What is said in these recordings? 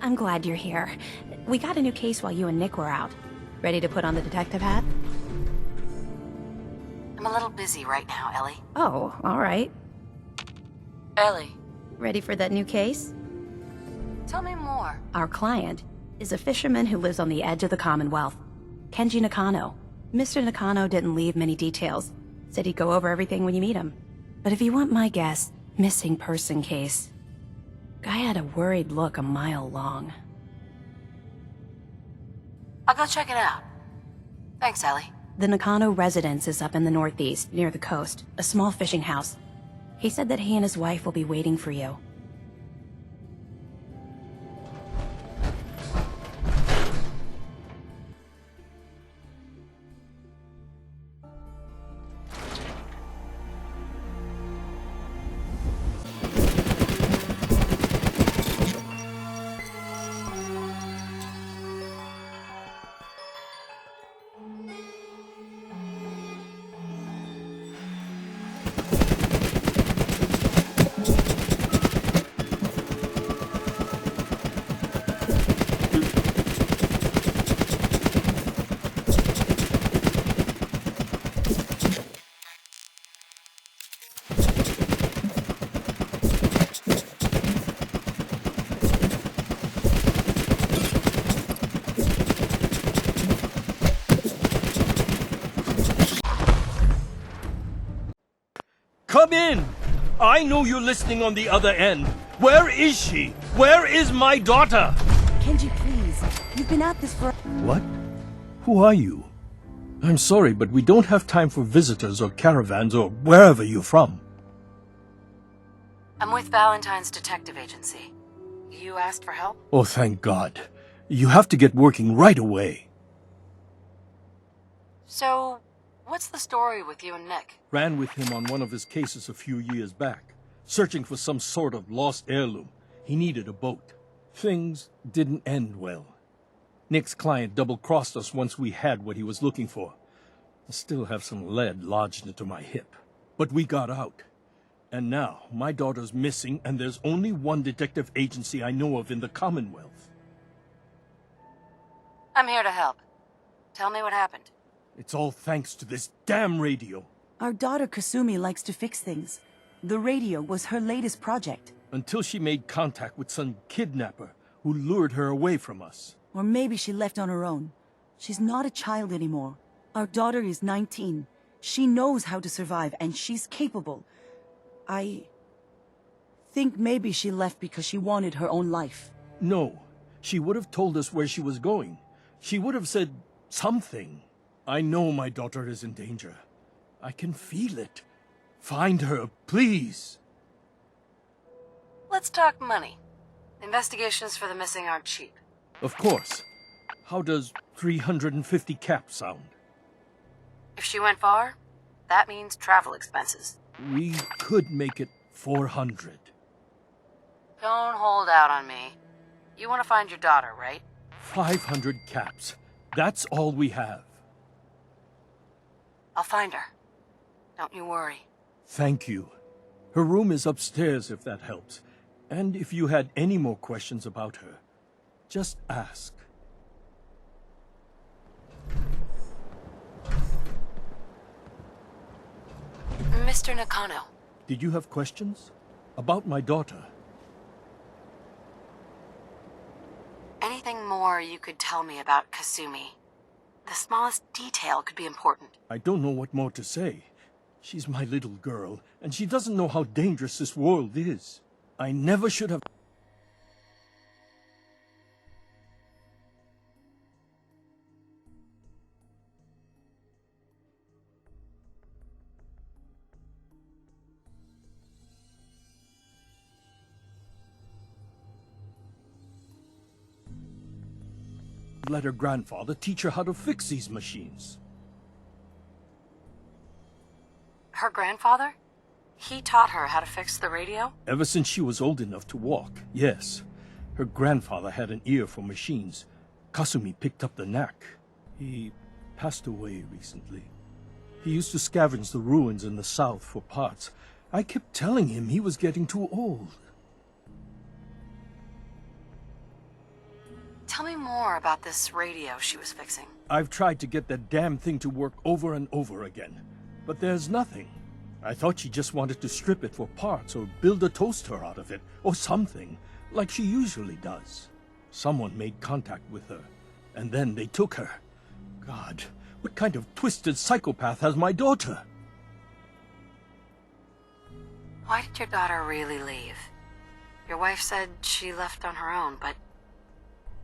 I'm glad you're here. We got a new case while you and Nick were out. Ready to put on the detective hat? I'm a little busy right now, Ellie. Oh, all right. Ellie, Ready for that new case? tell me more. Our client is a fisherman who lives on the edge of the Commonwealth. Kenji Nakano. Mr. Nakano didn't leave many details. Said he'd go over everything when you meet him. But if you want my guess, missing person case. Guy had a worried look a mile long. I'll go check it out. Thanks, Ellie. The Nakano residence is up in the northeast, near the coast. A small fishing house. He said that he and his wife will be waiting for you. Come in! I know you're listening on the other end. Where is she? Where is my daughter? Kenji, please. You've been at this for... What? Who are you? I'm sorry, but we don't have time for visitors or caravans or wherever you're from. I'm with Valentine's detective agency. You asked for help? Oh, thank God. You have to get working right away. So, what's the story with you and Nick? Ran with him on one of his cases a few years back, searching for some sort of lost heirloom. He needed a boat. Things didn't end well. Nick's client double-crossed us once we had what he was looking for. I still have some lead lodged into my hip. But we got out. And now, my daughter's missing, and there's only one detective agency I know of in the Commonwealth. I'm here to help. Tell me what happened. It's all thanks to this damn radio. Our daughter Kasumi likes to fix things. The radio was her latest project. Until she made contact with some kidnapper who lured her away from us. Or maybe she left on her own. She's not a child anymore. Our daughter is 19. She knows how to survive, and she's capable. I think maybe she left because she wanted her own life. No, she would have told us where she was going. She would have said something. I know my daughter is in danger. I can feel it. Find her, please. Let's talk money. Investigations for the missing aren't cheap. Of course. How does 350 cap sound? If she went far, that means travel expenses. We could make it 400. Don't hold out on me. You want to find your daughter, right? 500 caps. That's all we have. I'll find her. Don't you worry. Thank you. Her room is upstairs if that helps. And if you had any more questions about her, just ask. Mr. Nakano. Did you have questions? About my daughter? Anything more you could tell me about Kasumi? The smallest detail could be important. I don't know what more to say. She's my little girl, and she doesn't know how dangerous this world is. I never should have... let her grandfather teach her how to fix these machines. Her grandfather? He taught her how to fix the radio? Ever since she was old enough to walk, yes. Her grandfather had an ear for machines. Kasumi picked up the knack. He passed away recently. He used to scavenge the ruins in the south for parts. I kept telling him he was getting too old. Tell me more about this radio she was fixing. I've tried to get that damn thing to work over and over again, but there's nothing. I thought she just wanted to strip it for parts or build a toaster out of it, or something, like she usually does. Someone made contact with her, and then they took her. God, what kind of twisted psychopath has my daughter? Why did your daughter really leave? Your wife said she left on her own, but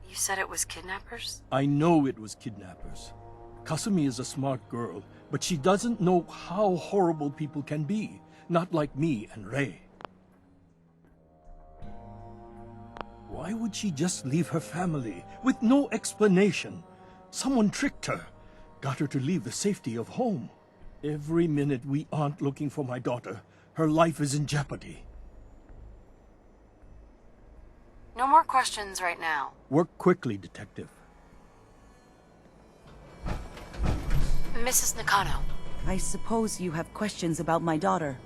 you said it was kidnappers? I know it was kidnappers. Kasumi is a smart girl, but she doesn't know how horrible people can be. Not like me and Rei. Why would she just leave her family with no explanation? Someone tricked her, got her to leave the safety of home. Every minute we aren't looking for my daughter, her life is in jeopardy. No more questions right now. Work quickly, Detective. Mrs. Nakano. I suppose you have questions about my daughter.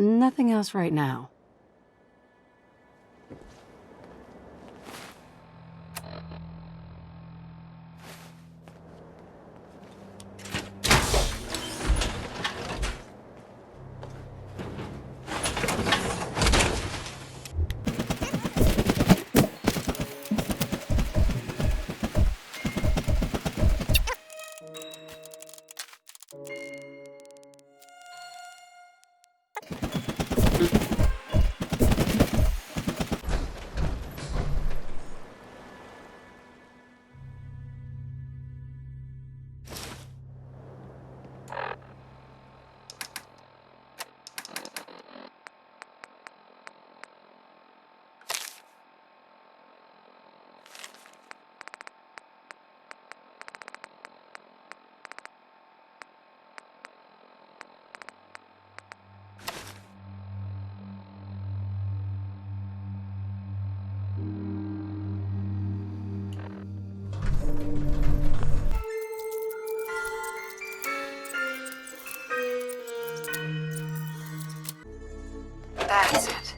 Nothing else right now. That's it.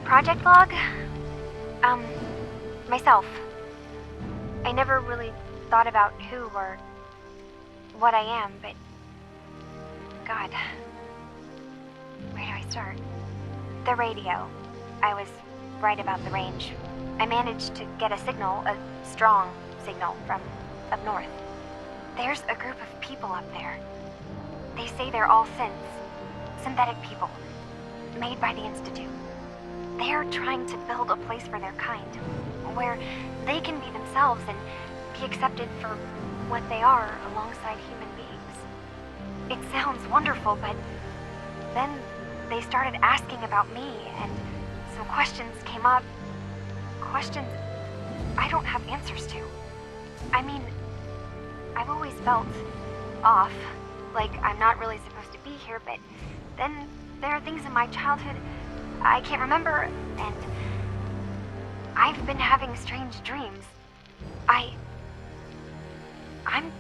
Project log? Myself. I never really thought about who or what I am, but God, where do I start? The radio. I was right about the range. I managed to get a signal, a strong signal from up north. There's a group of people up there. They say they're all synthetic people, made by the Institute. They're trying to build a place for their kind, where they can be themselves and be accepted for what they are alongside human beings. It sounds wonderful, but then they started asking about me, and some questions came up. Questions I don't have answers to. I mean, I've always felt off, like I'm not really supposed to be here, but then there are things in my childhood I can't remember, and I've been having strange dreams. I'm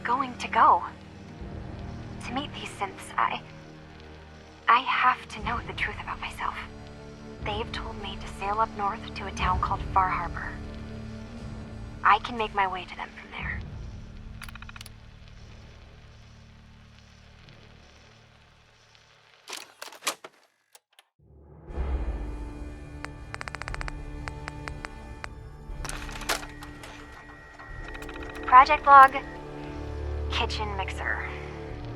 going to go to meet these synths. I have to know the truth about myself. They've told me to sail up north to a town called Far Harbor. I can make my way to them from there. Project log, kitchen mixer.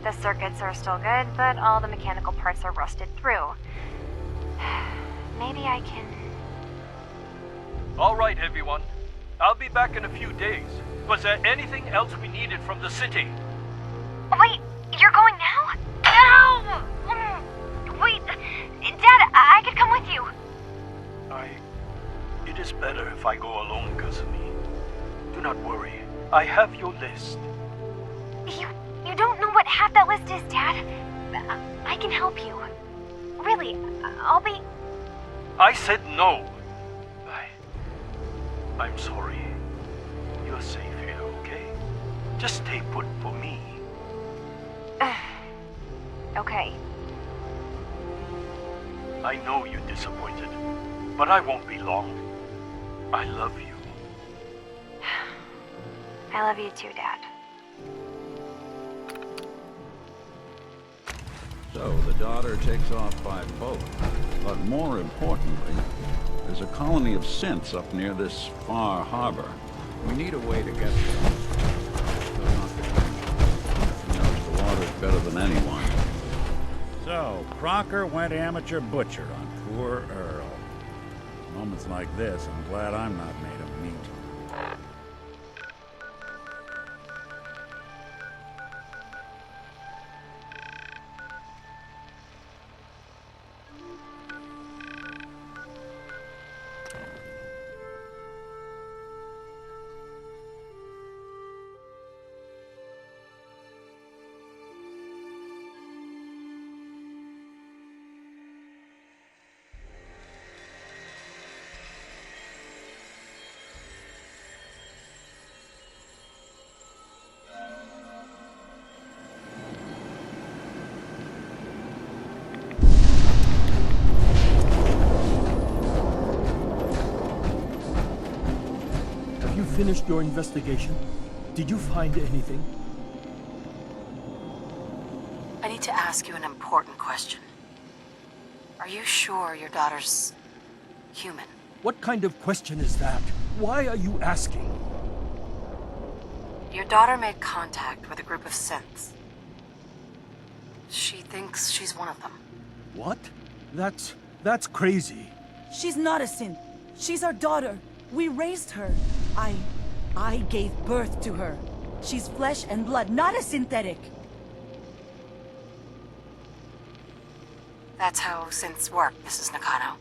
The circuits are still good, but all the mechanical parts are rusted through. Maybe I can... All right, everyone. I'll be back in a few days. Was there anything else we needed from the city? Wait, you're going now? No! Wait, Dad, I could come with you. It is better if I go alone, Kasumi. Do not worry. I have your list. You don't know what half that list is, Dad. I can help you. Really, I'll be... I said no. I'm sorry. You're safe here, okay? Just stay put for me. Okay. I know you're disappointed, but I won't be long. I love you. I love you too, Dad. So the daughter takes off by boat. But more importantly, there's a colony of synths up near this Far Harbor. We need a way to get there. He knows the water's better than anyone. So, Crocker went amateur butcher on poor Earl. Moments like this, I'm glad I'm not made of meat. Finished your investigation? Did you find anything? I need to ask you an important question. Are you sure your daughter's human? What kind of question is that? Why are you asking? Your daughter made contact with a group of synths. She thinks she's one of them. What? That's crazy. She's not a synth. She's our daughter. We raised her. I gave birth to her. She's flesh and blood, not a synthetic. That's how synths work, Mrs. Nakano.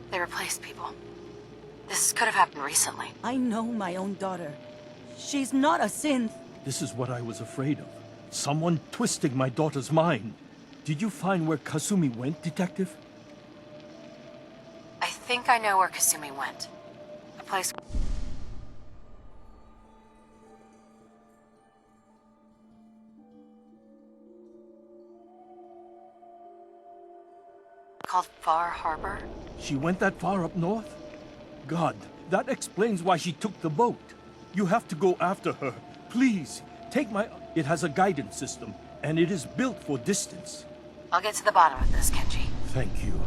They replace people. This could have happened recently. I know my own daughter. She's not a synth. This is what I was afraid of. Someone twisting my daughter's mind. Did you find where Kasumi went, Detective? I think I know where Kasumi went. A place called Far Harbor. She went that far up north? God, that explains why she took the boat. You have to go after her. Please, take my... It has a guidance system, and it is built for distance. I'll get to the bottom of this, Kenji. Thank you.